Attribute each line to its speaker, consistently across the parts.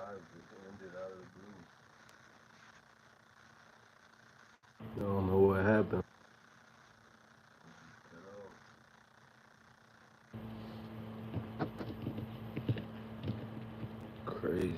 Speaker 1: live just ended out of the blue.
Speaker 2: I don't know what happened.
Speaker 1: Cut off.
Speaker 2: Crazy.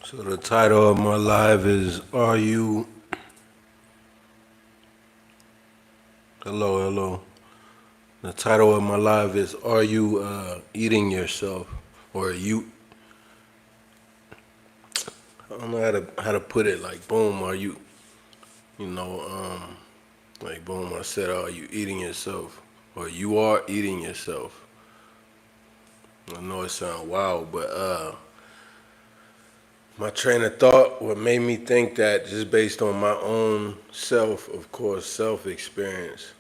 Speaker 2: So the title of my live is Are You Hello. The title of my live is Are You Eating Yourself? Or you I don't know how to put it, like boom, are you you know, like boom, I said are you eating yourself? Or you are eating yourself. I know it sounds wild, but my train of thought, what made me think that, just based on my own self, of course, self experience,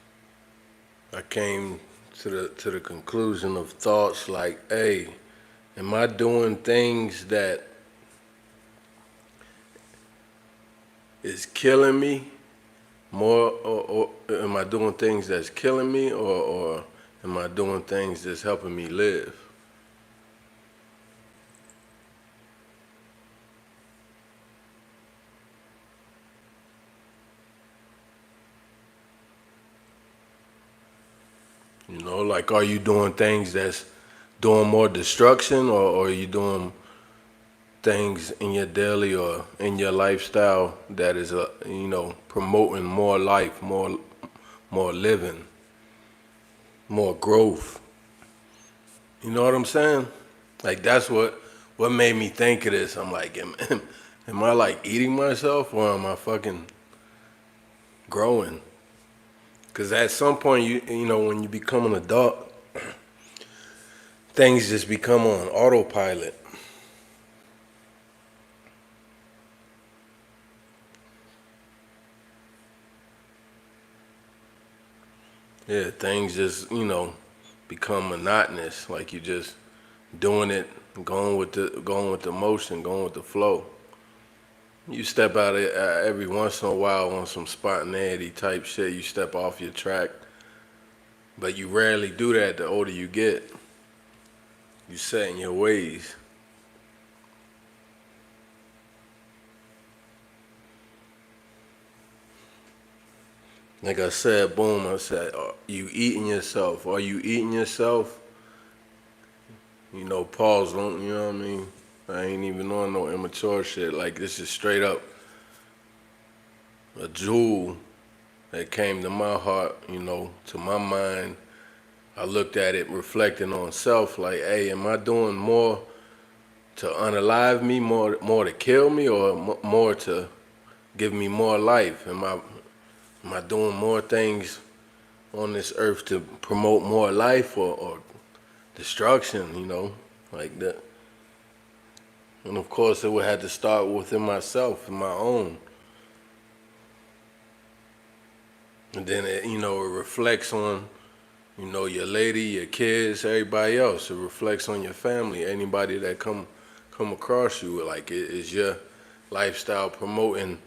Speaker 2: I came to the conclusion of thoughts like, hey, am I doing things that is killing me more, or am I doing things that's killing me, or am I doing things that's helping me live? Like, are you doing things that's doing more destruction, or are you doing things in your daily or in your lifestyle that is promoting more life, more living, more growth? You know what I'm saying? Like, that's what made me think of this. I'm like, am I like eating myself, or am I fucking growing? Because at some point, when you become an adult, things just become on autopilot. Yeah, things just become monotonous. Like, you just doing it, going with the motion, going with the flow. You step out every once in a while on some spontaneity type shit. You step off your track, but you rarely do that. The older you get, you set in your ways. Like I said, boom. I said, you eating yourself? Are you eating yourself? Pause. Don't you know what I mean? I ain't even on no immature shit. Like, this is straight up a jewel that came to my heart. To my mind. I looked at it reflecting on self, like, hey, am I doing more to unalive me, more to kill me, or more to give me more life? Am I doing more things on this earth to promote more life, or destruction? Like that. And of course, it would have to start within myself, in my own. And then it reflects on your lady, your kids, everybody else. It reflects on your family, anybody that come across you. Like, is your lifestyle promoting?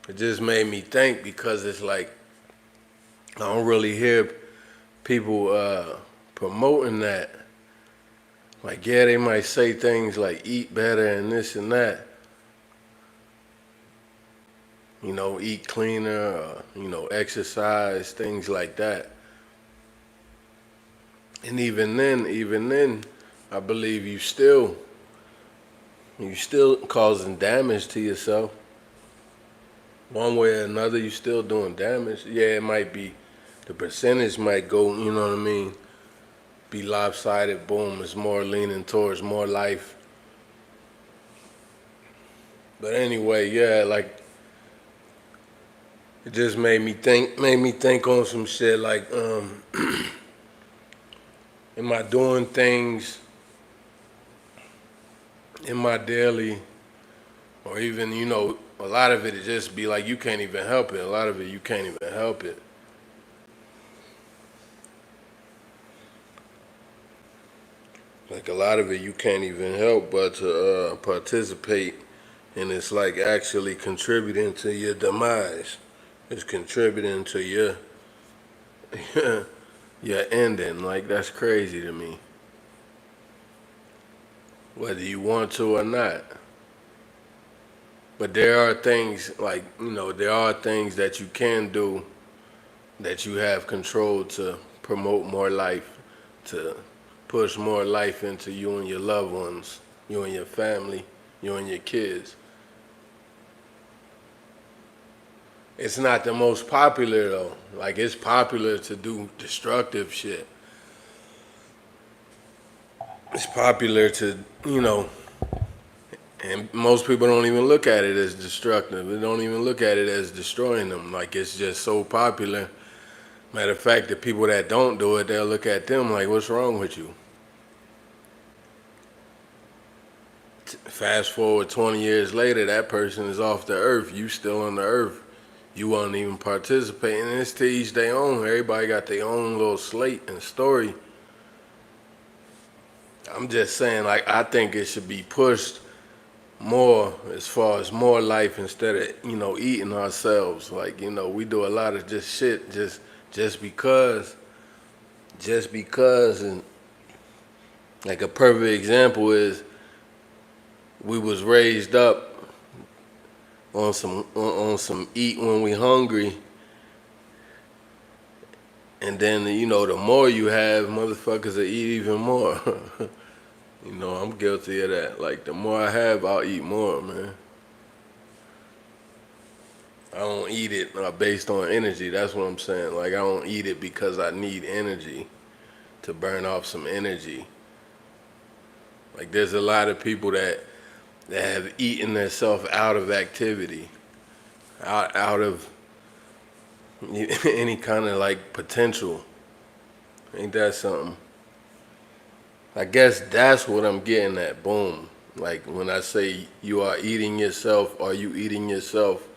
Speaker 2: It just made me think, because it's like I don't really hear people promoting that. Like, yeah, they might say things like eat better and this and that. Eat cleaner, exercise, things like that. And even then, I believe you still causing damage to yourself. One way or another, you still doing damage. Yeah, it might be, the percentage might go, you know what I mean, be lopsided. Boom, it's more leaning towards more life. But anyway, yeah, like, it just made me think on some shit like, am I doing things in my daily, or even, a lot of it just be like you can't even help it. A lot of it you can't even help it. Like a lot of it you can't even help but to participate, and it's like actually contributing to your demise. It's contributing to your your ending. Like that's crazy to me. Whether you want to or not. But there are things like, there are things that you can do that you have control to promote more life, to push more life into you and your loved ones, you and your family, you and your kids. It's not the most popular though. Like it's popular to do destructive shit. It's popular to, and most people don't even look at it as destructive. They don't even look at it as destroying them. Like it's just so popular. Matter of fact, the people that don't do it, they'll look at them like, what's wrong with you? Fast forward 20 years later, that person is off the earth. You still on the earth. You won't even participate. And it's to each their own. Everybody got their own little slate and story. I'm just saying, like, I think it should be pushed more as far as more life instead of, eating ourselves. Like, we do a lot of just shit just because. Just because. And like a perfect example is we was raised up on some eat when we hungry, and then the more you have, motherfuckers will eat even more. I'm guilty of that. Like the more I have, I'll eat more, man. I don't eat it based on energy. That's what I'm saying. Like I don't eat it because I need energy to burn off some energy. Like there's a lot of people that have eaten themselves out of activity, out of any kind of like potential. Ain't that something? I guess that's what I'm getting at. Boom. Like when I say you are eating yourself, are you eating yourself?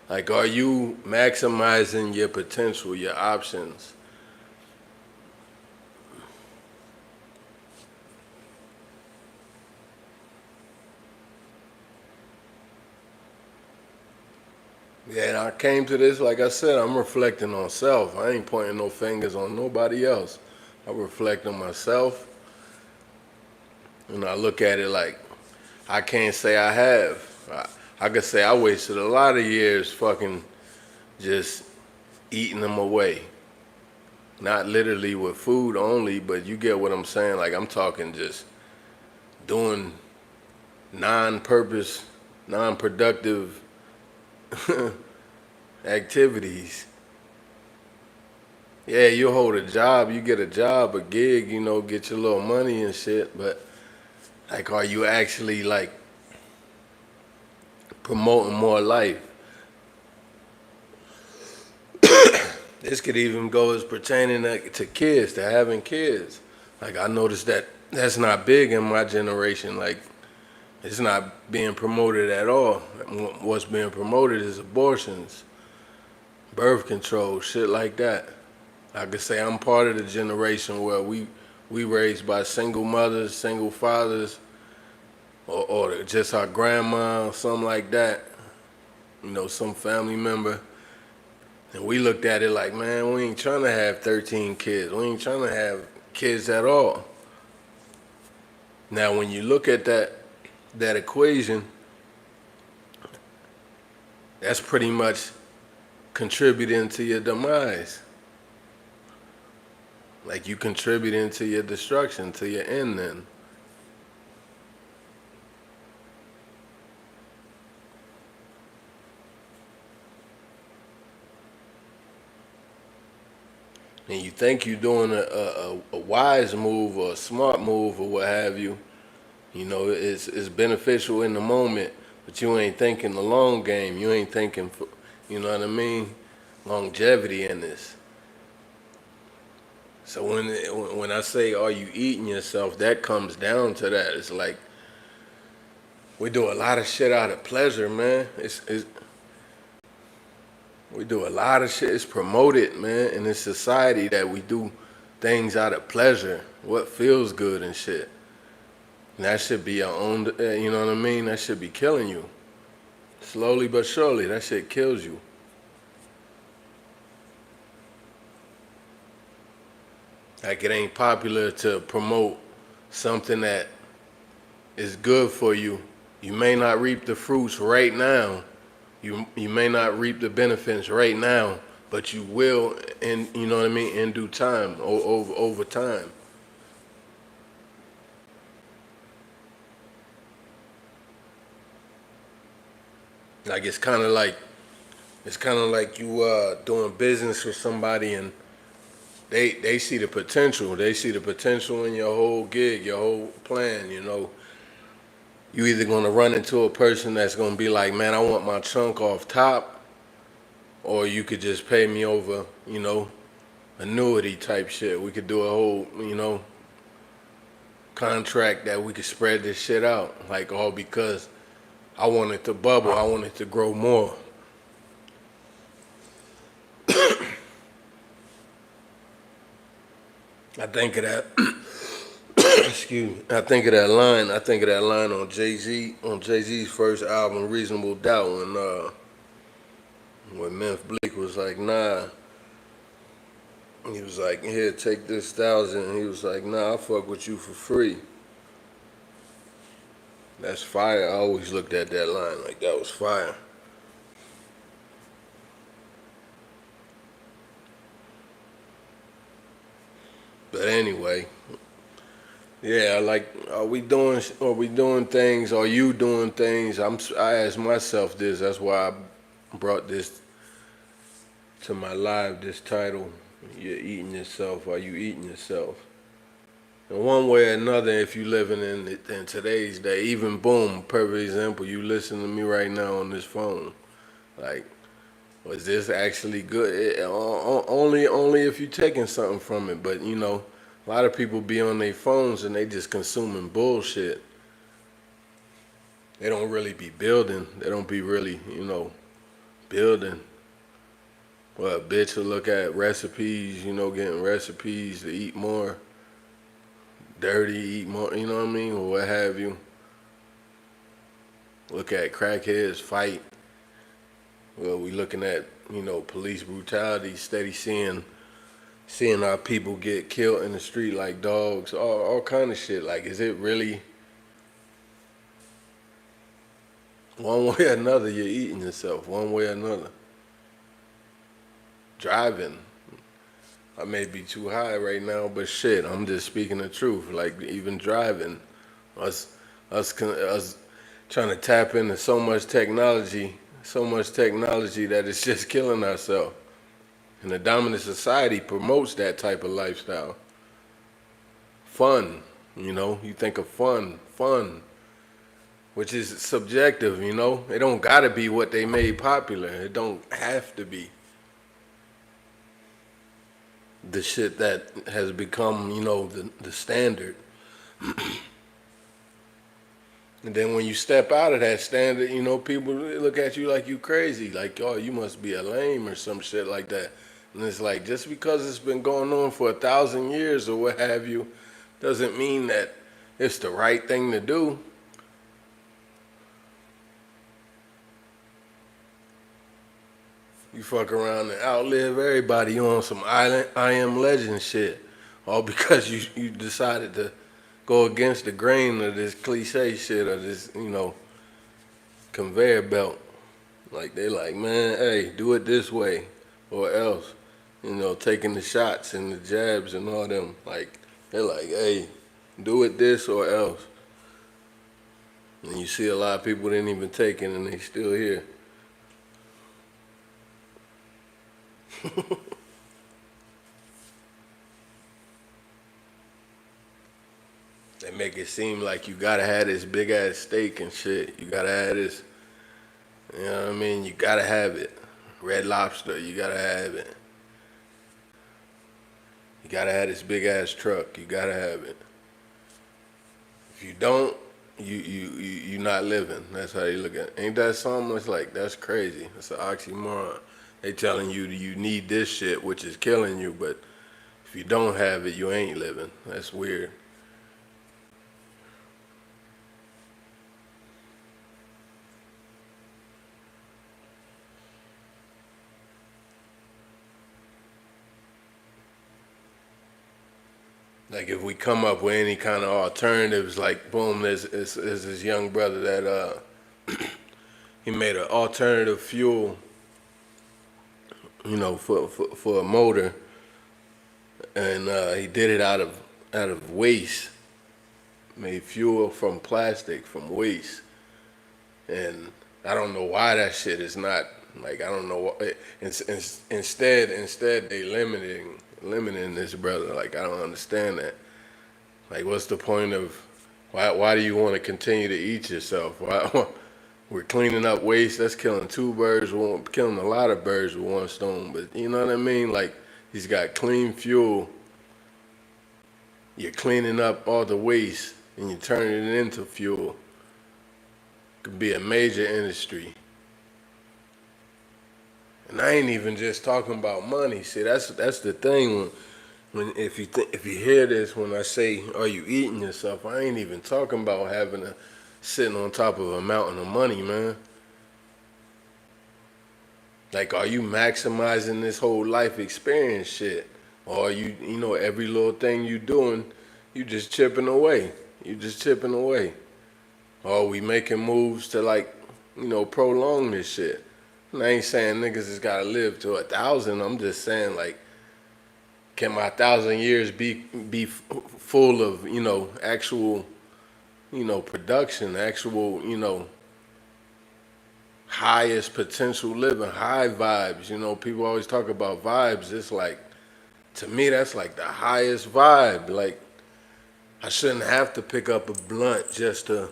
Speaker 2: Like are you maximizing your potential, your options? Yeah, and I came to this, like I said, I'm reflecting on self. I ain't pointing no fingers on nobody else. I reflect on myself, and I look at it like I can't say I have. I could say I wasted a lot of years fucking just eating them away. Not literally with food only, but you get what I'm saying. Like I'm talking just doing non-purpose, non-productive activities. Yeah, you hold a job, you get a job, a gig, get your little money and shit, but like are you actually like promoting more life? This could even go as pertaining to kids, to having kids. Like I noticed that that's not big in my generation. Like it's not being promoted at all. What's being promoted is abortions, birth control, shit like that. I could say I'm part of the generation where we raised by single mothers, single fathers, or just our grandma, or something like that. Some family member. And we looked at it like, man, we ain't trying to have 13 kids. We ain't trying to have kids at all. Now, when you look at that equation, that's pretty much contributing to your demise. Like you contributing to your destruction, to your end then. And you think you're doing a wise move or a smart move or what have you, it's beneficial in the moment, but you ain't thinking the long game. You ain't thinking, you know what I mean, longevity in this. So when I say, are you eating yourself, that comes down to that. It's like We do a lot of shit out of pleasure, man. We do a lot of shit. It's promoted, man, in this society that we do things out of pleasure, what feels good and shit. And that should be your own, you know what I mean? That should be killing you. Slowly but surely, that shit kills you. Like it ain't popular to promote something that is good for you. You may not reap the fruits right now. You may not reap the benefits right now, but you will, in you know what I mean, in due time, over time. Like it's kind of like you doing business with somebody and they see the potential. They see the potential in your whole gig, your whole plan. You know, you either gonna run into a person that's gonna be like, man, I want my chunk off top, or you could just pay me over, you know, annuity type shit. We could do a whole, you know, contract that we could spread this shit out, like all because I want it to bubble, I want it to grow more. I think of that. Excuse me. I think of that line. I think of that line on Jay Z's first album, Reasonable Doubt, when Memphis Bleak was like, nah. He was like, here, take this 1,000. He was like, nah, I'll fuck with you for free. That's fire. I always looked at that line like that was fire. But anyway, yeah, like, are we doing things? Are you doing things? I ask myself this. That's why I brought this to my live. This title, you're eating yourself. Are you eating yourself? In one way or another, if you living in today's day, even boom, perfect example. You listen to me right now on this phone. Like, was this actually good? Only if you taking something from it. But you know, a lot of people be on their phones and they just consuming bullshit. They don't really be building. They don't be really, you know, building. Well, a bitch will look at recipes, you know, getting recipes to eat more, dirty, eat more, you know what I mean, or what have you. Look at crackheads fight. Well, we looking at, you know, police brutality, steady seeing our people get killed in the street like dogs, all kind of shit. Like, is it really one way or another? You're eating yourself one way or another. Driving, I may be too high right now, but shit, I'm just speaking the truth. Like even driving, us trying to tap into so much technology that it's just killing ourselves. And the dominant society promotes that type of lifestyle. Fun, you know, you think of fun, which is subjective, you know. It don't gotta be what they made popular. It don't have to be the shit that has become, you know, the standard. And then when you step out of that standard, you know, people look at you like you crazy, like, oh, you must be a lame or some shit like that. And it's like, just because it's been going on for 1,000 years or what have you, doesn't mean that it's the right thing to do. You fuck around and outlive everybody on some I Am Legend shit, all because you decided to go against the grain of this cliche shit or this, you know, conveyor belt. Like they like, man, hey, do it this way or else. You know, taking the shots and the jabs and all them. Like they're like, hey, do it this or else. And you see a lot of people didn't even take it and they still here. They make it seem like you gotta have this big ass steak and shit. You gotta have this, you know what I mean? You gotta have it. Red Lobster, you gotta have it. You gotta have this big ass truck. You gotta have it. If you don't, you not living. That's how you look at it. Ain't that something? It's like, that's crazy. It's an oxymoron. They telling you you need this shit, which is killing you, but if you don't have it, you ain't living. That's weird. Like if we come up with any kind of alternatives, like boom, there's this young brother that he made an alternative fuel, for a motor, and he did it out of waste. Made fuel from plastic from waste, and I don't know why that shit is not like, I don't know what. Instead they limiting this brother. Like I don't understand that. Like what's the point of why do you want to continue to eat yourself? Why we're cleaning up waste? That's killing two birds with one, killing a lot of birds with one stone. But you know what I mean? Like he's got clean fuel. You're cleaning up all the waste and you're turning it into fuel. Could be a major industry. And I ain't even just talking about money. See, that's the thing. When if you hear this, when I say, "Are you eating yourself?" I ain't even talking about sitting on top of a mountain of money, man. Like, are you maximizing this whole life experience shit, or are you every little thing you doing, you just chipping away. You just chipping away. Or are we making moves to like, prolong this shit? And I ain't saying niggas has gotta live to 1,000. I'm just saying like, can my 1,000 years be full of actual production, actual highest potential living, high vibes. People always talk about vibes. It's like, to me that's like the highest vibe. Like I shouldn't have to pick up a blunt just to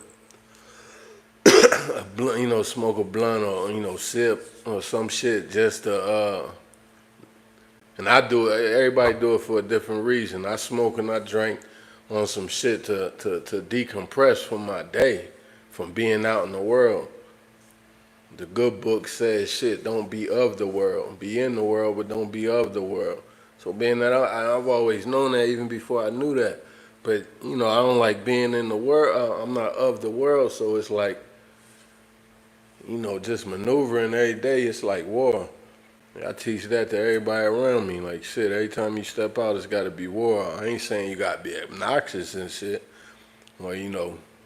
Speaker 2: smoke a blunt or sip or some shit just to. And I do it. Everybody do it for a different reason. I smoke and I drink on some shit to decompress from my day, from being out in the world. The good book says, shit, don't be of the world. Be in the world, but don't be of the world. So being that I've always known that even before I knew that. But, I don't like being in the world. I'm not of the world, so it's like, just maneuvering every day, it's like war. I teach that to everybody around me. Like, shit, every time you step out, it's got to be war. I ain't saying you got to be obnoxious and shit. Or,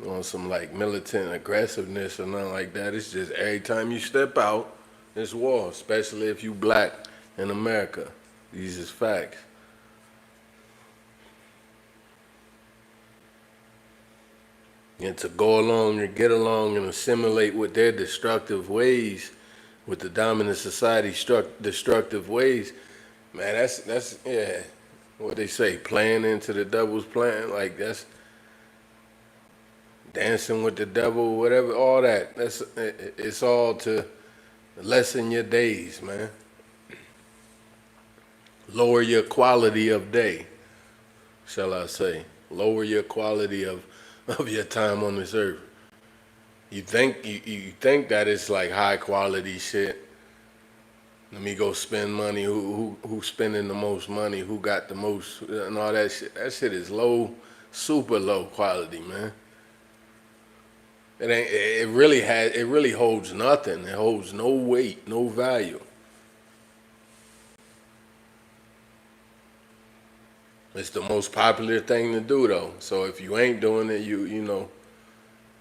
Speaker 2: on some, like, militant aggressiveness or nothing like that. It's just every time you step out, it's war, especially if you black in America. These is facts. And to go along and get along and assimilate with their destructive ways, with the dominant society destructive ways, man, that's yeah, what they say, playing into the devil's plan, like that's dancing with the devil, whatever, all that. It's all to lessen your days, man. Lower your quality of day, shall I say. Lower your quality of your time on this earth. You think that it's like high quality shit. Let me go spend money. Who's spending the most money? Who got the most and all that shit? That shit is low, super low quality, man. It ain't. It really holds nothing. It holds no weight, no value. It's the most popular thing to do though. So if you ain't doing it,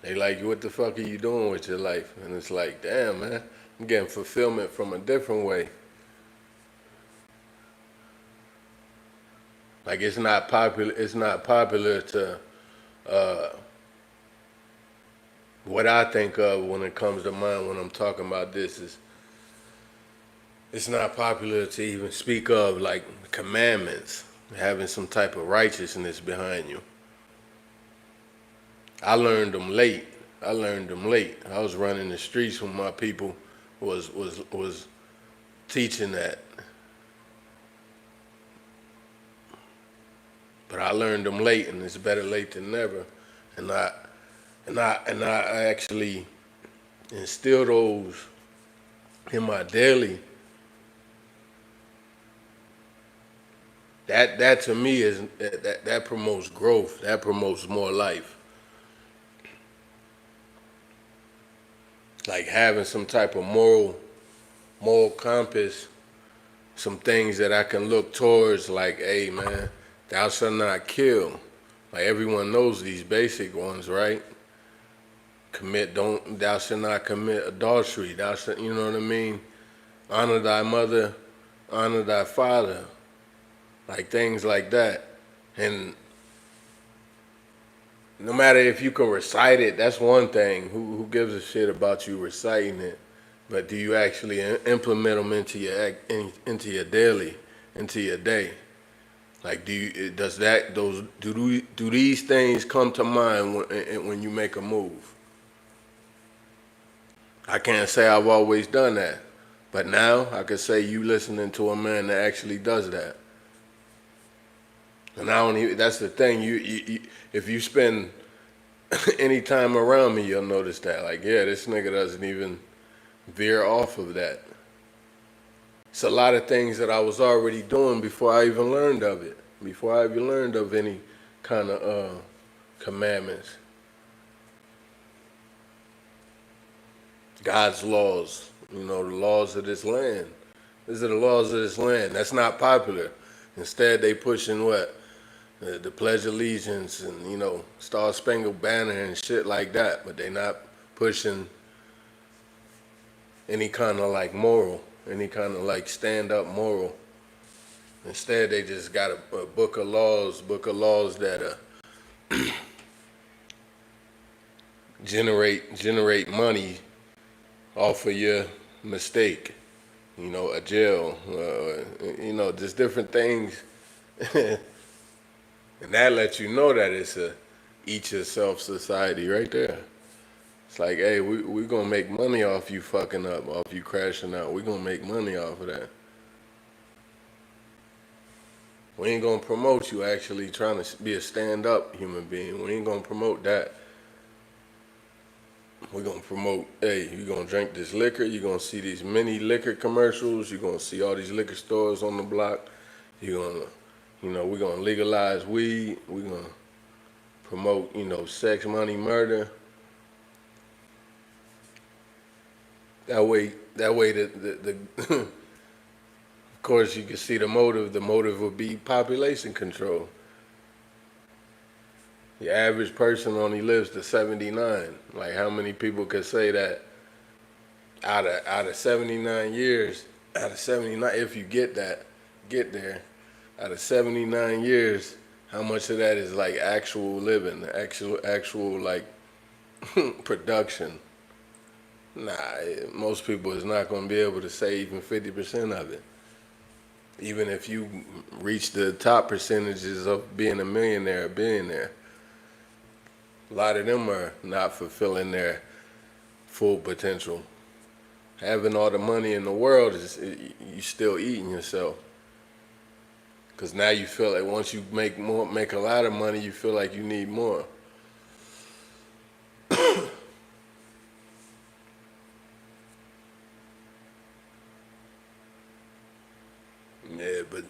Speaker 2: they like, what the fuck are you doing with your life? And it's like, damn, man, I'm getting fulfillment from a different way. Like it's not popular. It's not popular to what I think of when it comes to mind when I'm talking about this is it's not popular to even speak of like commandments, having some type of righteousness behind you. I learned them late. I was running the streets when my people was teaching that. But I learned them late, and it's better late than never. And And I actually instill those in my daily. That to me is that promotes growth. That promotes more life. Like having some type of moral compass, some things that I can look towards. Like, hey man, thou shalt not kill. Like everyone knows these basic ones, right? Thou shalt not commit adultery. Thou shalt, you know what I mean? Honor thy mother, honor thy father. Like things like that. And no matter if you can recite it, that's one thing. Who gives a shit about you reciting it? But do you actually implement them into your daily, into your day? Like, does that those do these things come to mind when you make a move? I can't say I've always done that, but now I can say you listening to a man that actually does that. And I don't even. That's the thing. If you spend any time around me, you'll notice that. Like, yeah, this nigga doesn't even veer off of that. It's a lot of things that I was already doing before I even learned of it. Before I even learned of any kind of commandments. God's laws, the laws of this land. These are the laws of this land. That's not popular. Instead, they pushing what? The Pledge of Allegiance and, Star Spangled Banner and shit like that. But they not pushing any kind of like moral, any kind of like stand-up moral. Instead, they just got a book of laws that generate money off of your mistake, a jail, just different things. And that lets you know that it's a eat yourself society right there. It's like, hey, we gonna make money off you fucking up, off you crashing out. We gonna make money off of that. We ain't gonna promote you actually trying to be a stand-up human being. We ain't gonna promote that. We're gonna promote, hey, you're gonna drink this liquor, you're gonna see these mini liquor commercials, you're gonna see all these liquor stores on the block, you're gonna, we're gonna legalize weed, we're gonna promote, sex, money, murder. That way the of course you can see the motive. The motive would be population control. The average person only lives to 79. Like how many people could say that out of 79 years, out of 79, if you get there, out of 79 years, how much of that is like actual living, actual like production? Nah, most people is not going to be able to say even 50% of it. Even if you reach the top percentages of being a millionaire or billionaire. A lot of them are not fulfilling their full potential. Having all the money in the world you still eating yourself. Cause now you feel like once you make a lot of money, you feel like you need more. Yeah, but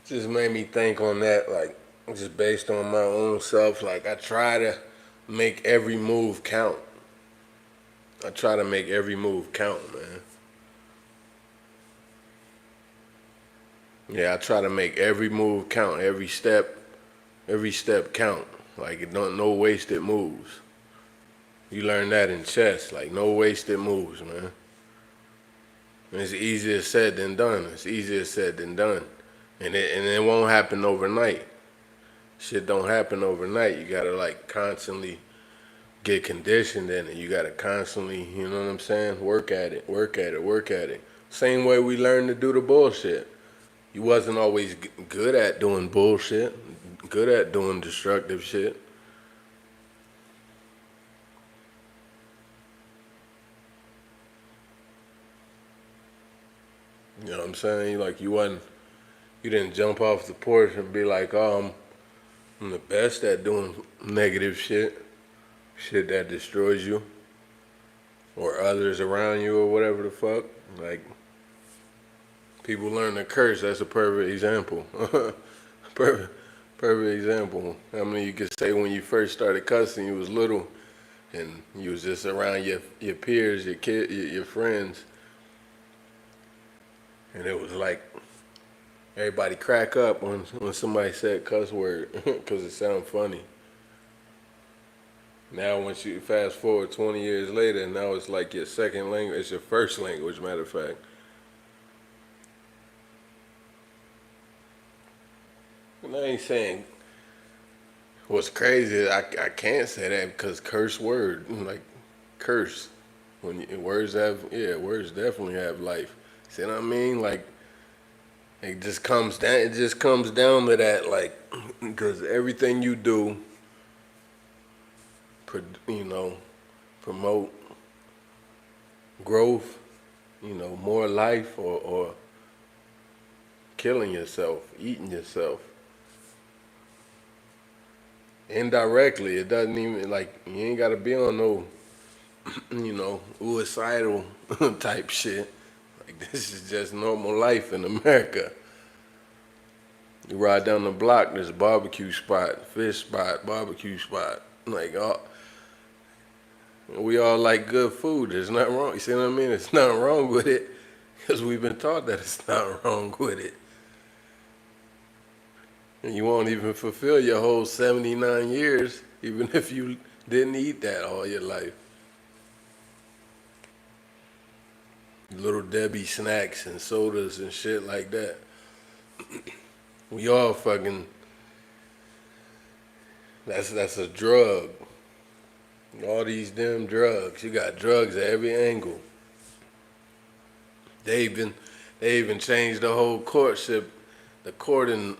Speaker 2: just made me think on that, like just based on my own self. Like I try to make every move count. I try to make every move count, man. Yeah, I try to make every move count, every step count. Like it don't no wasted moves. You learn that in chess, like no wasted moves, man. And it's easier said than done. It's easier said than done. And it won't happen overnight. Shit don't happen overnight. You gotta like constantly get conditioned in it. You gotta constantly, you know what I'm saying? Work at it, work at it, work at it. Same way we learned to do the bullshit. You wasn't always good at doing bullshit, good at doing destructive shit. You know what I'm saying? Like you didn't jump off the porch and be like, oh, I'm the best at doing negative shit. shit that destroys you or others around you or whatever the fuck. Like, people learn to curse. That's a perfect example. perfect, perfect example. I mean, you could say when you first started cussing, you was little and you was just around your peers, your friends, and it was like everybody crack up when somebody said cuss word because it sounded funny. Now, once you fast forward 20 years later, now it's like your second language. It's your first language, matter of fact. And I ain't saying what's crazy is I can't say that because curse word, like curse. Words have, yeah, words definitely have life. See what I mean? Like, it just comes down to that, like, because everything you do, you know, promote growth, more life or killing yourself, eating yourself. Indirectly, it doesn't even, like, you ain't got to be on no, suicidal type shit. Like, this is just normal life in America. You ride down the block, there's a barbecue spot, fish spot, barbecue spot. Like, we all like good food. There's nothing wrong. You see what I mean? There's nothing wrong with it because we've been taught that it's not wrong with it. And you won't even fulfill your whole 79 years, even if you didn't eat that all your life. Little Debbie snacks and sodas and shit like that. We all fucking, that's a drug. All these damn drugs. You got drugs at every angle. They even changed the whole the courting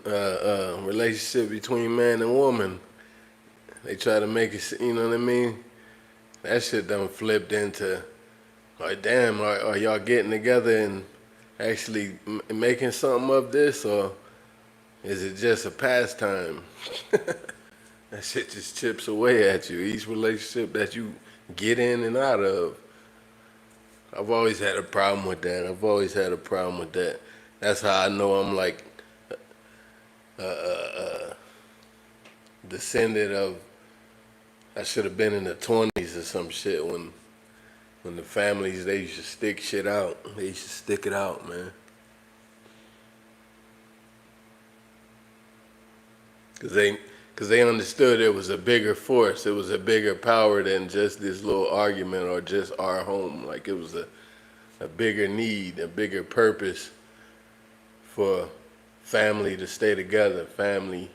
Speaker 2: relationship between man and woman. They try to make it, you know what I mean? That shit done flipped into, like, damn, are y'all getting together and actually making something of this, or is it just a pastime? That shit just chips away at you. Each relationship that you get in and out of. I've always had a problem with that. I've always had a problem with that. That's how I know I'm like a descendant of. I should have been in the 20s or some shit when the families, they used to stick shit out. They used to stick it out, man. Cause they understood it was a bigger force. It was a bigger power than just this little argument or just our home. Like, it was a bigger need, a bigger purpose for family to stay together, family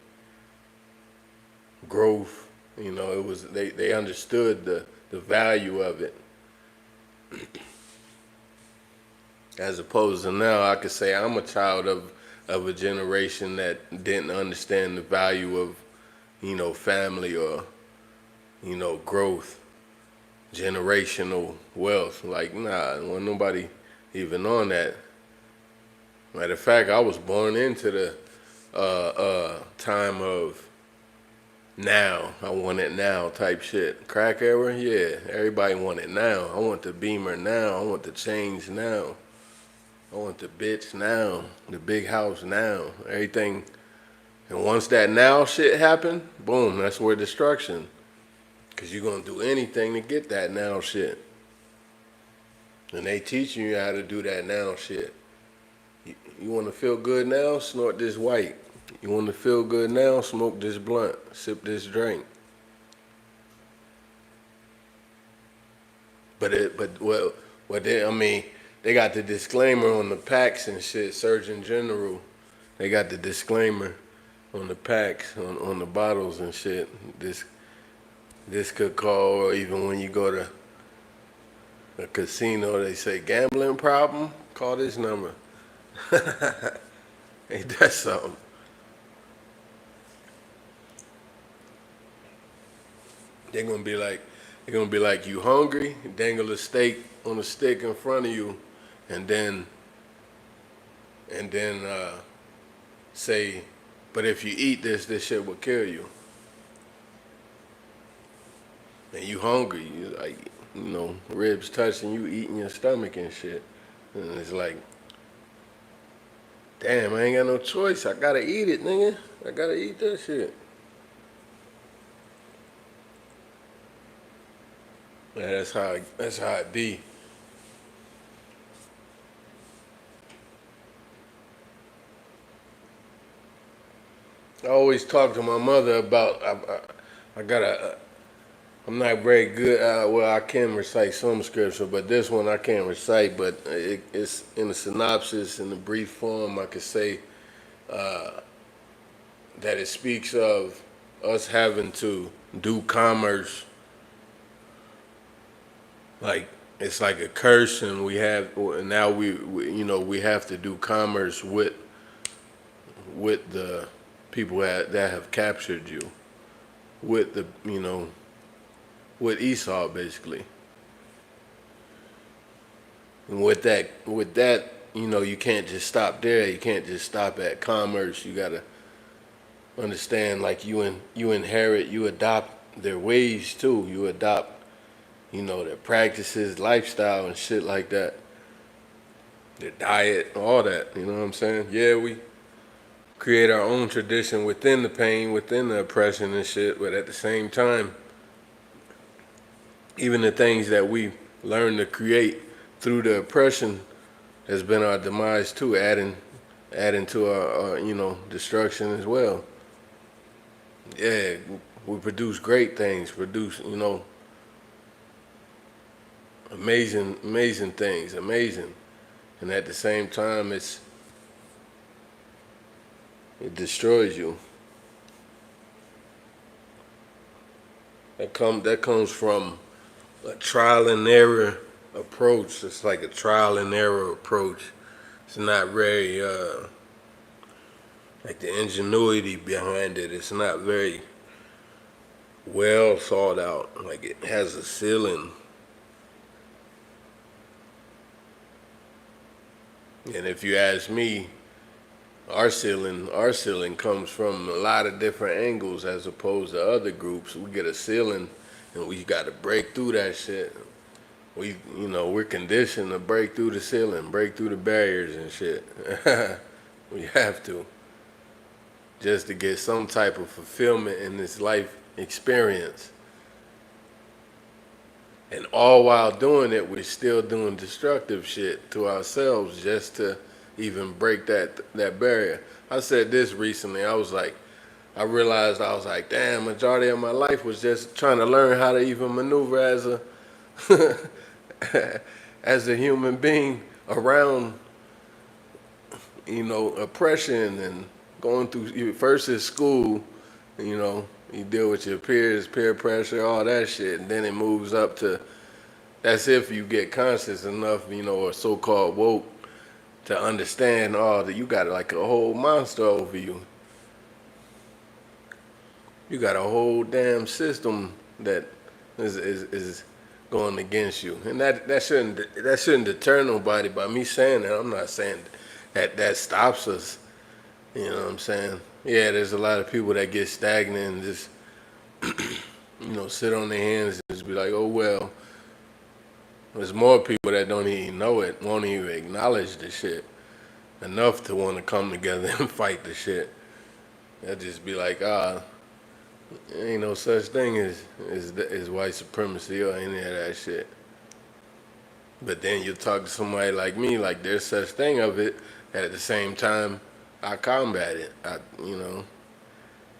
Speaker 2: growth. It was they understood the value of it. As opposed to now, I could say I'm a child of a generation that didn't understand the value of, family or, growth, generational wealth. Like, nah, wasn't nobody even on that. Matter of fact, I was born into the time of now. I want it now type shit. Crack era, yeah. Everybody want it now. I want the Beamer now. I want the change now. I want the bitch now. The big house now. Everything. And once that now shit happen, boom, that's where destruction. Because you're going to do anything to get that now shit. And they teaching you how to do that now shit. You want to feel good now? Snort this white. You want to feel good now? Smoke this blunt. Sip this drink. They got the disclaimer on the packs and shit. Surgeon General, they got the disclaimer on the packs, on the bottles and shit. This could call, or even when you go to a casino, they say gambling problem. Call this number. Ain't that something? They're gonna be like, you hungry? Dangle a steak on a stick in front of you, and then say, but if you eat this shit will kill you. and you hungry, you like, ribs touching you, eating your stomach and shit. And it's like, damn, I ain't got no choice. I gotta eat it, nigga. I gotta eat that shit. Yeah, that's how it be. I always talk to my mother about I gotta. I'm not very good. Well, I can recite some scripture, but this one I can't recite. But it's in the synopsis, in the brief form. I could say that it speaks of us having to do commerce, like it's like a curse, and now we have to do commerce with the people that have captured you, with the with Esau basically. And with that, you can't just stop there. You can't just stop at commerce. You gotta understand, like you inherit, you adopt their ways too. You adopt, their practices, lifestyle, and shit like that. Their diet, all that. You know what I'm saying? Yeah, we create our own tradition within the pain, within the oppression and shit. But at the same time, even the things that we learn to create through the oppression has been our demise too, adding to our destruction as well. Yeah, we produce great things, produce amazing things, amazing, and at the same time it destroys you. That comes from a trial and error approach. It's like a trial and error approach. It's not very like the ingenuity behind it. It's not very well thought out. Like it has a ceiling, and if you ask me, our ceiling comes from a lot of different angles as opposed to other groups. We get a ceiling, and we got to break through that shit. We're conditioned to break through the ceiling, break through the barriers and shit. We have to, just to get some type of fulfillment in this life experience. And all while doing it, we're still doing destructive shit to ourselves just to even break that barrier. I said this recently. I realized I was like, damn, majority of my life was just trying to learn how to even maneuver as a human being around, oppression and going through. First is school, you deal with your peers, peer pressure, all that shit, and then it moves up to, that's if you get conscious enough, or so-called woke, to understand that you got like a whole monster over you. You got a whole damn system that is going against you, and that shouldn't deter nobody. By me saying that, I'm not saying that stops us. You know what I'm saying? Yeah, there's a lot of people that get stagnant and just sit on their hands and just be like, oh well. There's more people that don't even know it, won't even acknowledge the shit enough to want to come together and fight the shit. They'll just be like, ain't no such thing as white supremacy or any of that shit. But then you talk to somebody like me, like there's such thing of it, and at the same time, I combat it.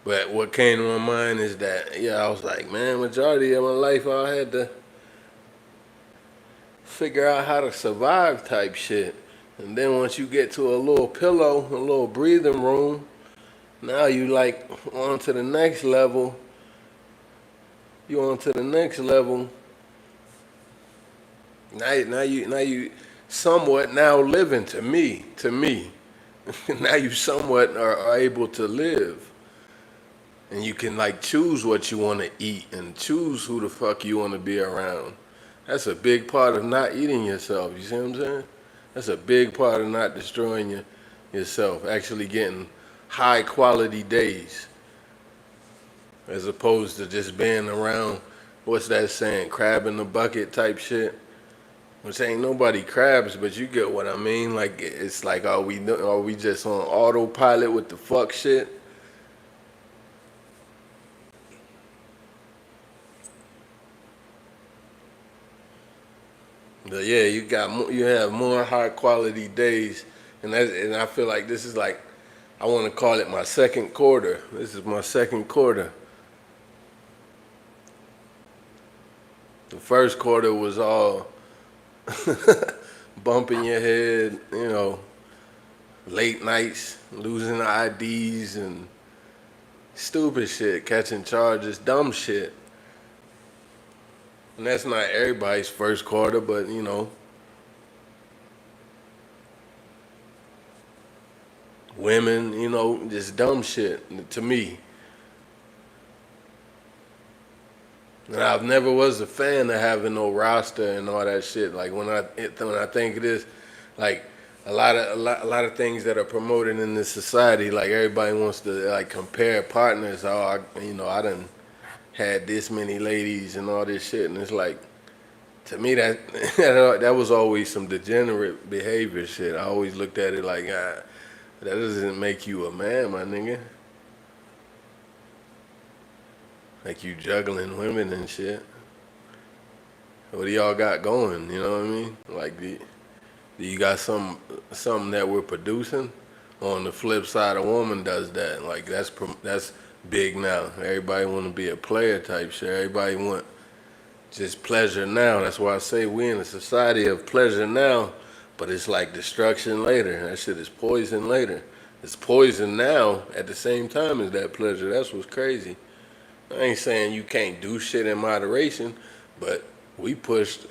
Speaker 2: But what came to my mind is that, yeah, I was like, man, majority of my life I had to figure out how to survive type shit. And then once you get to a little pillow, a little breathing room, now you like on to the next level. You on to the next level. Now you somewhat now living to me. Now you somewhat are able to live. And you can like choose what you want to eat and choose who the fuck you want to be around. That's a big part of not eating yourself. You see what I'm saying? That's a big part of not destroying yourself. Actually getting high quality days, as opposed to just being around what's that saying, crab in the bucket type shit. Which ain't nobody crabs, but you get what I mean. Like it's like are we just on autopilot with the fuck shit? But yeah, you have more high quality days, and I feel like this is like I want to call it my second quarter. This is my second quarter. The first quarter was all bumping your head, late nights, losing IDs and stupid shit, catching charges, dumb shit. And that's not everybody's first quarter, but women, just dumb shit to me. And I've never was a fan of having no roster and all that shit. Like when I think of this, like a lot of things that are promoted in this society, like everybody wants to like compare partners. Oh, I done had this many ladies and all this shit, and it's like to me that that was always some degenerate behavior shit. I always looked at it like that doesn't make you a man, my nigga. Like you juggling women and shit. What do y'all got going? You know what I mean? Like, do you got something that we're producing? On the flip side, a woman does that. Like that's big now. Everybody want to be a player type shit. Everybody want just pleasure now. That's why I say we in a society of pleasure now, but it's like destruction later. That shit is poison later. It's poison now at the same time as that pleasure. That's what's crazy. I ain't saying you can't do shit in moderation, but we pushed.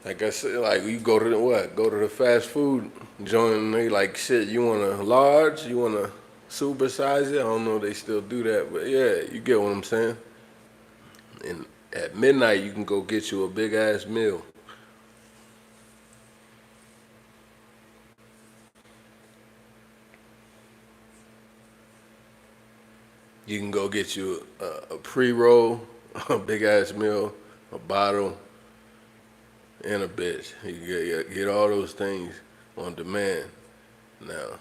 Speaker 2: Like I said, like you go to the what? Go to the fast food joint and they like shit. You want a large? You want to supersize it? I don't know if they still do that, but yeah, you get what I'm saying. And at midnight, you can go get you a big ass meal. You can go get you a pre-roll, a big ass meal, a bottle, and a bitch. You get all those things on demand now,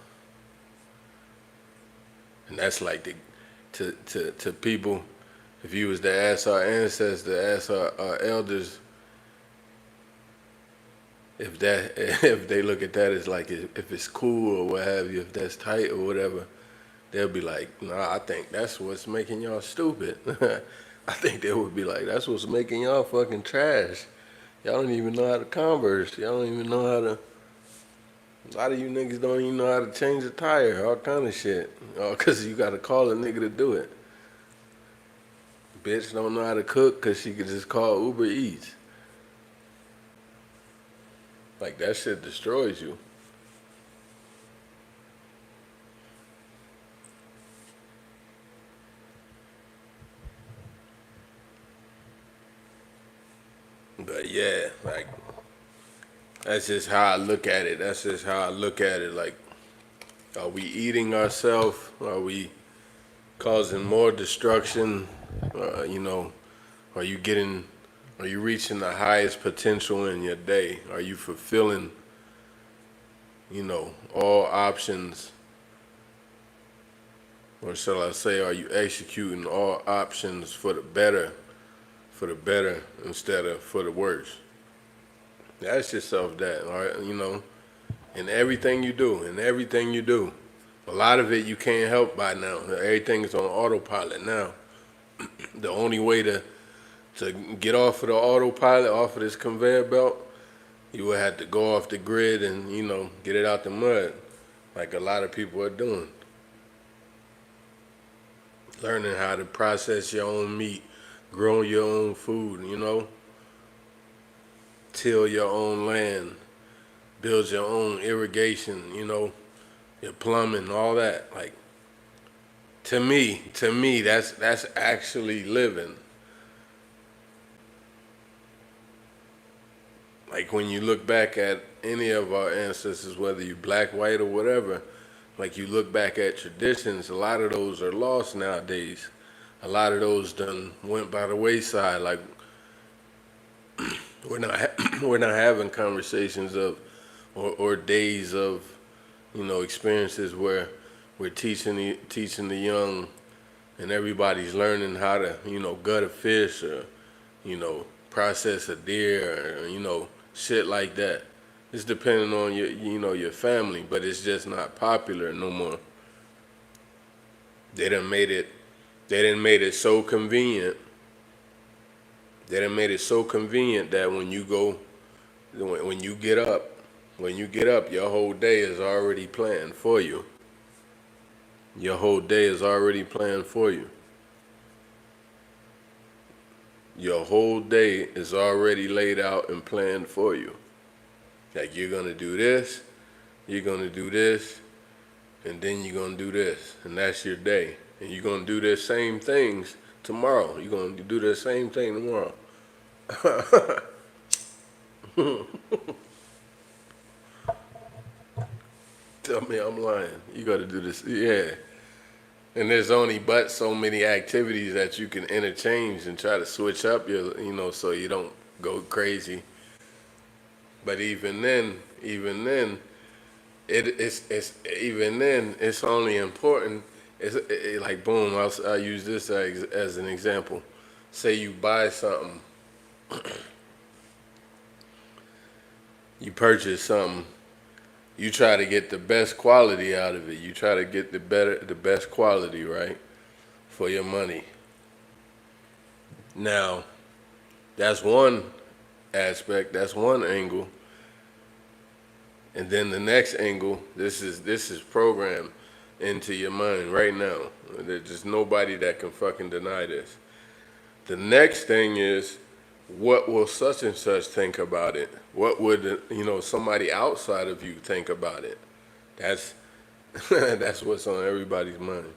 Speaker 2: and that's like to people. If you was to ask our ancestors, ask our elders, if that if they look at that as like if it's cool or what have you, if that's tight or whatever, they'll be like, nah, I think that's what's making y'all stupid. I think they would be like, that's what's making y'all fucking trash. Y'all don't even know how to converse. Y'all don't even know how to. A lot of you niggas don't even know how to change a tire, all kind of shit. Cause you gotta call a nigga to do it. Bitch don't know how to cook cause she could just call Uber Eats. Like that shit destroys you. But yeah, like that's just how I look at it. That's just how I look at it. Like, are we eating ourselves? Are we causing more destruction? You know, are you getting, are you reaching the highest potential in your day? Are you fulfilling, all options? Or shall I say, are you executing all options for the better instead of for the worse? Ask yourself that, all right? In everything you do. A lot of it you can't help by now. Everything is on autopilot now. The only way to get off of the autopilot, off of this conveyor belt, you would have to go off the grid and, get it out the mud, like a lot of people are doing. Learning how to process your own meat, grow your own food, till your own land, build your own irrigation, your plumbing, all that. Like to me, that's actually living. Like when you look back at any of our ancestors, whether you black, white, or whatever, like you look back at traditions, a lot of those are lost nowadays. a lot of those done went by the wayside. Like we're not we're not having conversations of or days of experiences where we're teaching the young and everybody's learning how to gut a fish or process a deer or shit like that. It's depending on your family, but it's just not popular no more. They done made it they done made it so convenient. They done made it so convenient that when you get up, your whole day is already planned for you. Your whole day is already planned for you. Your whole day is already laid out and planned for you. Like you're gonna do this, you're gonna do this, and then you're gonna do this, and that's your day. And you're gonna do the same things tomorrow. You're gonna do the same thing tomorrow. Tell me I'm lying. You gotta do this. Yeah. And there's only but so many activities that you can interchange and try to switch up so you don't go crazy. But even then, it's only important. Like boom. I'll use this as an example. Say you buy something, you purchase something, you try to get the best quality out of it. You try to get the best quality, right, for your money. Now, that's one aspect. That's one angle. And then the next angle, this is programmed into your mind right now. There's just nobody that can fucking deny this. The next thing is, what will such and such think about it? What would somebody outside of you think about it? That's that's what's on everybody's mind.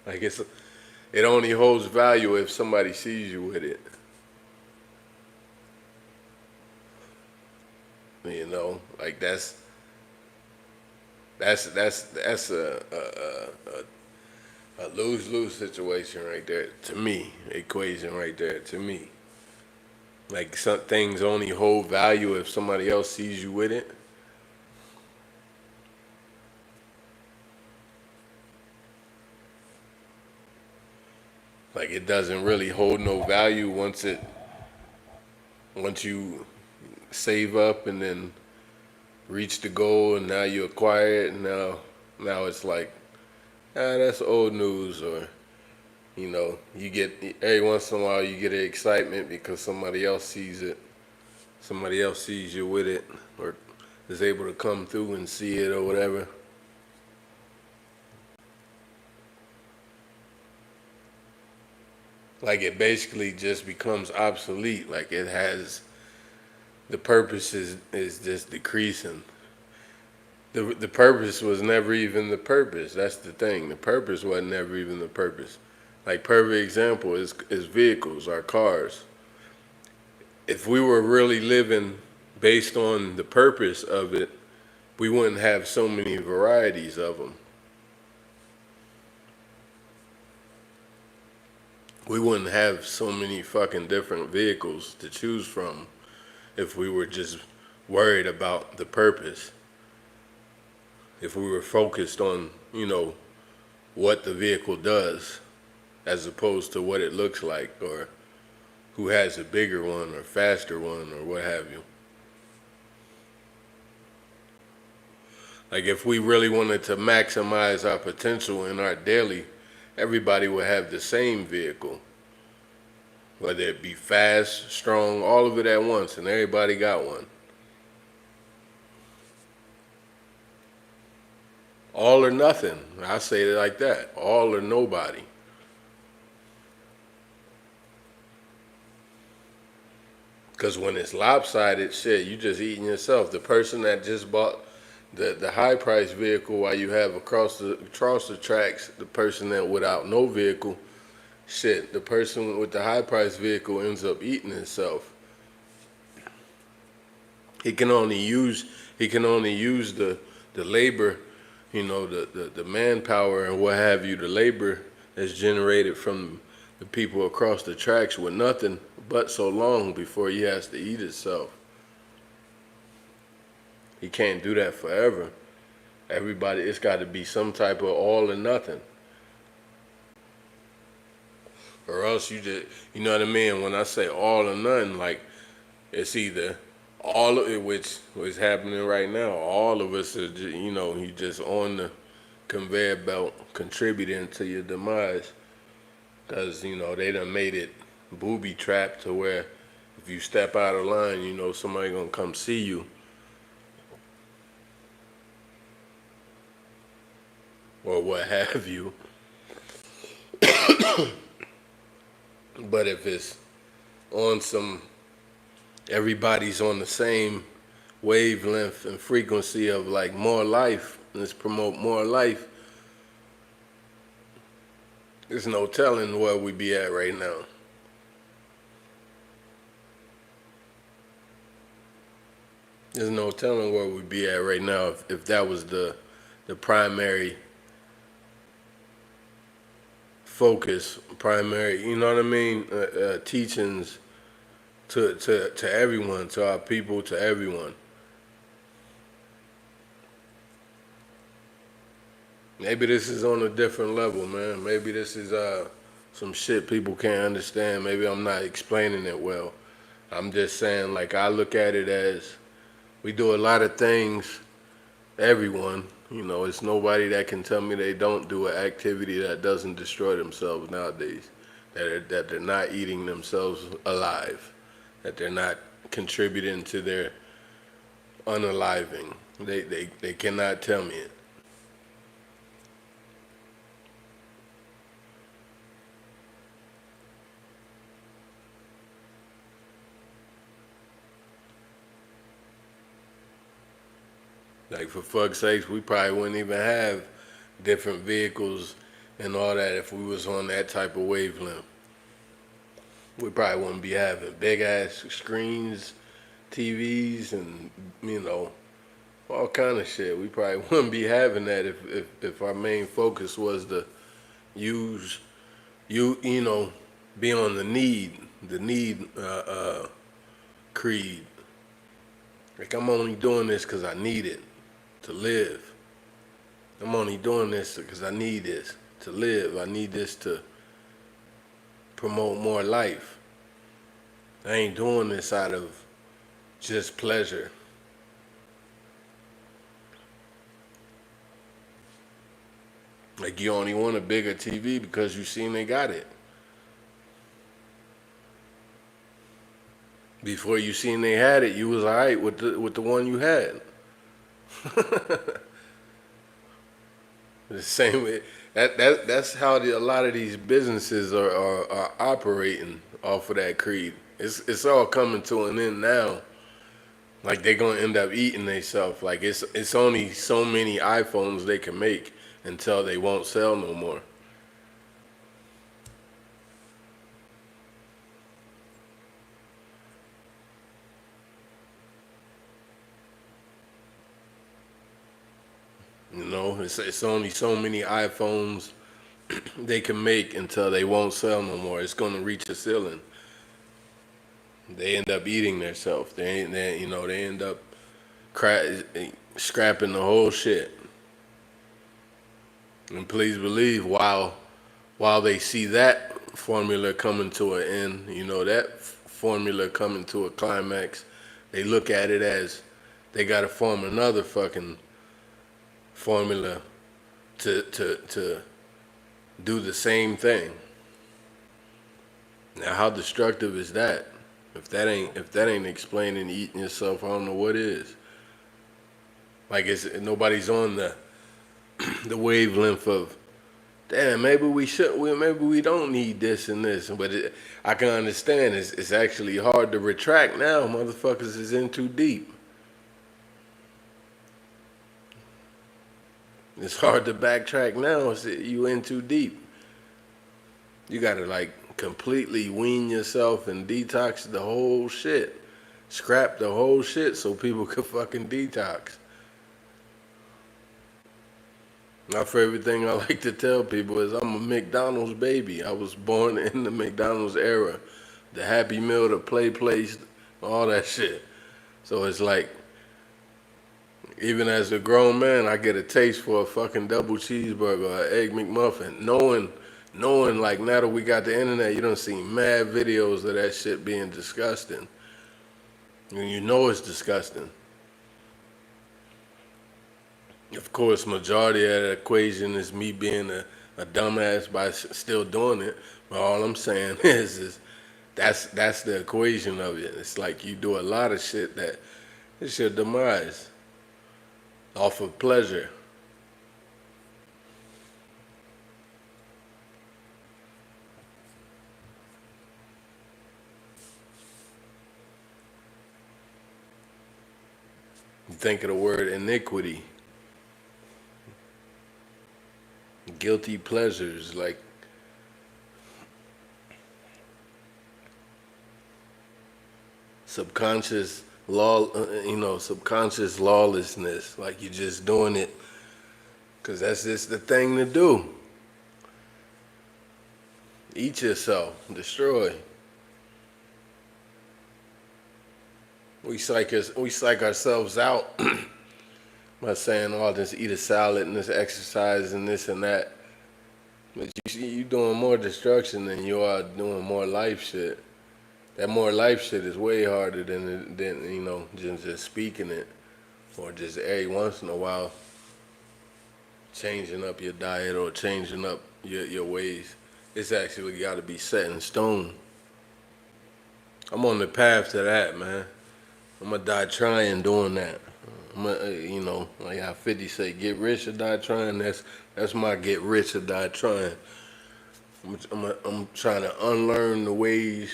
Speaker 2: Like it only holds value if somebody sees you with it. Like that's a lose-lose situation right there to me. Equation right there to me. Like some things only hold value if somebody else sees you with it. Like it doesn't really hold no value once you save up and then reach the goal and now you acquire it and now it's like that's old news. Or you get every once in a while you get an excitement because somebody else sees it, somebody else sees you with it or is able to come through and see it or whatever. Like it basically just becomes obsolete. Like it has the purpose is just decreasing. The purpose was never even the purpose. That's the thing. The purpose wasn't never even the purpose. Like perfect example is vehicles, our cars. If we were really living based on the purpose of it, we wouldn't have so many varieties of them. We wouldn't have so many fucking different vehicles to choose from if we were just worried about the purpose. If we were focused on, what the vehicle does as opposed to what it looks like or who has a bigger one or faster one or what have you. Like if we really wanted to maximize our potential in our daily, everybody would have the same vehicle. Whether it be fast, strong, all of it at once, and everybody got one. All or nothing. I say it like that. All or nobody. Because when it's lopsided, shit, you just eating yourself. The person that just bought the high price vehicle while you have across the tracks, the person that without no vehicle, shit, the person with the high price vehicle ends up eating himself. He can only use the labor. the manpower and what have you, the labor that's generated from the people across the tracks with nothing but so long before he has to eat itself. He can't do that forever. Everybody, it's got to be some type of all or nothing. Or else you just, you know what I mean? When I say all or nothing, like it's either all of it, which is happening right now. All of us are, you just on the conveyor belt contributing to your demise. Because, they done made it booby trapped to where if you step out of line, somebody gonna come see you. Or what have you. But if it's on some, everybody's on the same wavelength and frequency of like more life, let's promote more life, there's no telling where we be at right now. There's no telling where we'd be at right now if that was the primary focus, primary, you know what I mean, teachings to everyone, to our people, to everyone. Maybe this is on a different level, man. Maybe this is some shit people can't understand. Maybe I'm not explaining it well. I'm just saying, like, I look at it as we do a lot of things, everyone, it's nobody that can tell me they don't do an activity that doesn't destroy themselves nowadays, that they're not eating themselves alive, that they're not contributing to their unaliving. They cannot tell me it. Like, for fuck's sakes, we probably wouldn't even have different vehicles and all that if we was on that type of wavelength. We probably wouldn't be having big ass screens, TVs, and all kind of shit. We probably wouldn't be having that if our main focus was to use be on the need creed. Like, I'm only doing this because I need it to live. I'm only doing this because I need this to live. I need this to promote more life. I ain't doing this out of just pleasure. Like, you only want a bigger TV because you seen they got it. Before you seen they had it, you was all right with the one you had. The same way. That's how a lot of these businesses are operating off of that creed. It's all coming to an end now. Like, they're gonna end up eating themselves. Like, it's only so many iPhones they can make until they won't sell no more. It's only so many iPhones they can make until they won't sell no more. It's gonna reach a ceiling. They end up eating themselves. They end up scrapping the whole shit. And please believe, while they see that formula coming to an end, that formula coming to a climax, they look at it as they gotta form another fucking formula to do the same thing. Now, how destructive is that? If that ain't explaining eating yourself, I don't know what is. Like, nobody's on the wavelength of, damn, maybe we don't need this and this. But I can understand it's actually hard to retract now. Motherfuckers is in too deep. It's hard to backtrack now. You in too deep. You gotta, like, completely wean yourself and detox the whole shit. Scrap the whole shit so people could fucking detox. My favorite thing I like to tell people is I'm a McDonald's baby. I was born in the McDonald's era. The Happy Meal, the Play Place, all that shit. So it's like, even as a grown man, I get a taste for a fucking double cheeseburger or an egg McMuffin. Knowing like now that we got the internet, you don't see mad videos of that shit being disgusting. And you know it's disgusting. Of course, majority of that equation is me being a dumbass by still doing it. But all I'm saying is that's the equation of it. It's like you do a lot of shit that it's your demise off of pleasure. You think of the word iniquity, guilty pleasures, like subconscious subconscious lawlessness. Like you're just doing it because that's just the thing to do. Eat yourself, destroy. We psych ourselves out by saying, "Oh, just eat a salad and this exercise and this and that." But you doing more destruction than you are doing more life shit. That more life shit is way harder than just speaking it or just every once in a while changing up your diet or changing up your ways. It's actually got to be set in stone. I'm on the path to that, man. I'm gonna die trying doing that. Like how 50 say, get rich or die trying. That's my get rich or die trying. I'm trying to unlearn the ways.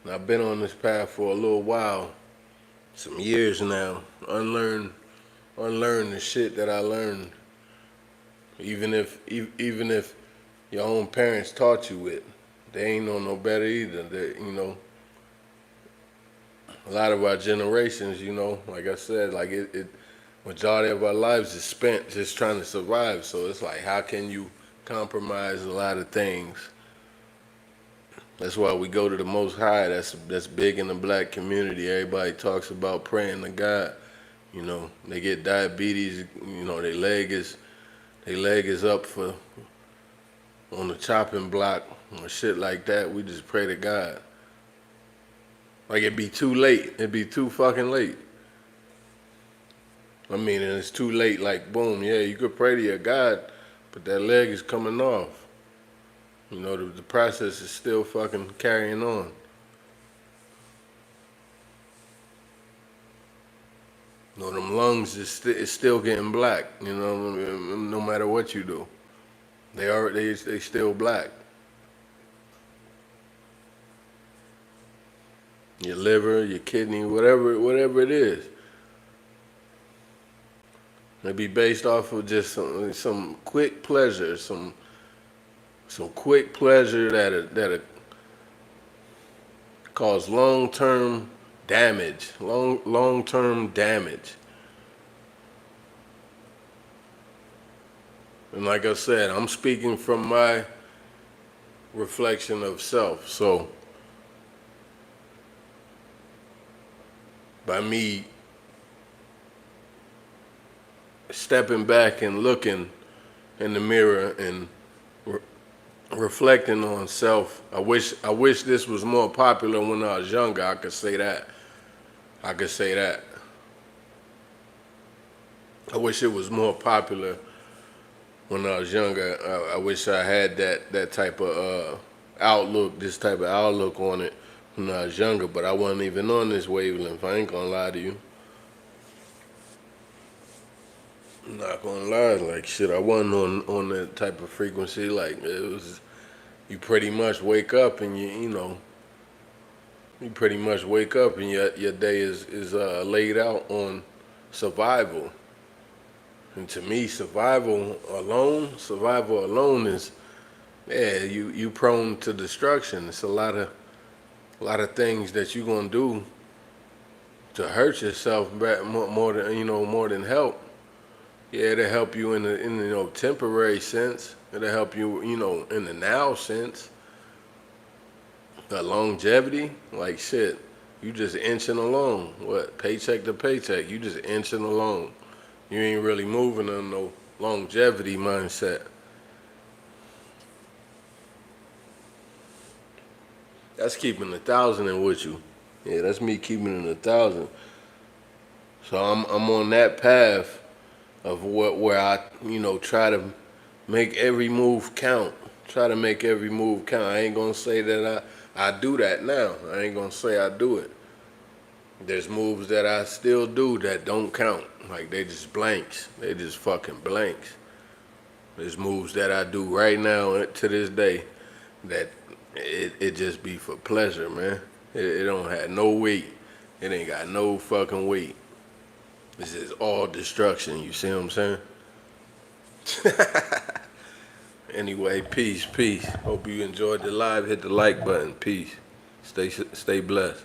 Speaker 2: And I've been on this path for a little while, some years now. Unlearn the shit that I learned. Even if your own parents taught you it, they ain't know no better either. A lot of our generations, like I said, like it majority of our lives is spent just trying to survive. So it's like, how can you compromise a lot of things? That's why we go to the Most High. That's big in the black community. Everybody talks about praying to God. They get diabetes. Their leg is up for on the chopping block or shit like that. We just pray to God. Like it'd be too late. It'd be too fucking late. I mean, and it's too late. Like boom, yeah, you could pray to your God, but that leg is coming off. The process is still fucking carrying on. Them lungs is still getting black. No matter what you do, they still black. Your liver, your kidney, whatever it is, they be based off of just some quick pleasure, some quick pleasure that'll cause long-term damage. Long-term damage. And like I said, I'm speaking from my reflection of self. So by me stepping back and looking in the mirror and reflecting on self, I wish this was more popular when I was younger. I could say that. I wish it was more popular when I was younger. I wish I had that type of outlook, this type of outlook on it when I was younger, but I wasn't even on this wavelength. I ain't gonna lie to you. I'm not gonna lie, like shit, I wasn't on that type of frequency. Like it was, you pretty much wake up and you pretty much wake up and your day is laid out on survival. And to me, survival alone is, yeah, you prone to destruction. It's a lot of things that you're gonna do to hurt yourself back more than help. Yeah, it'll help you in temporary sense. It'll help you, in the now sense. The longevity, like shit, you just inching along. What, paycheck to paycheck, you just inching along. You ain't really moving on no longevity mindset. That's keeping 1,000 in with you. Yeah, that's me keeping it 1,000. So I'm on that path of where I try to make every move count. Try to make every move count. I ain't gonna say that I do that now. I ain't gonna say I do it. There's moves that I still do that don't count. Like they just blanks. They just fucking blanks. There's moves that I do right now to this day that it just be for pleasure, man. It don't have no weight. It ain't got no fucking weight. This is all destruction. You see what I'm saying? Anyway, peace, peace. Hope you enjoyed the live. Hit the like button. Peace. Stay blessed.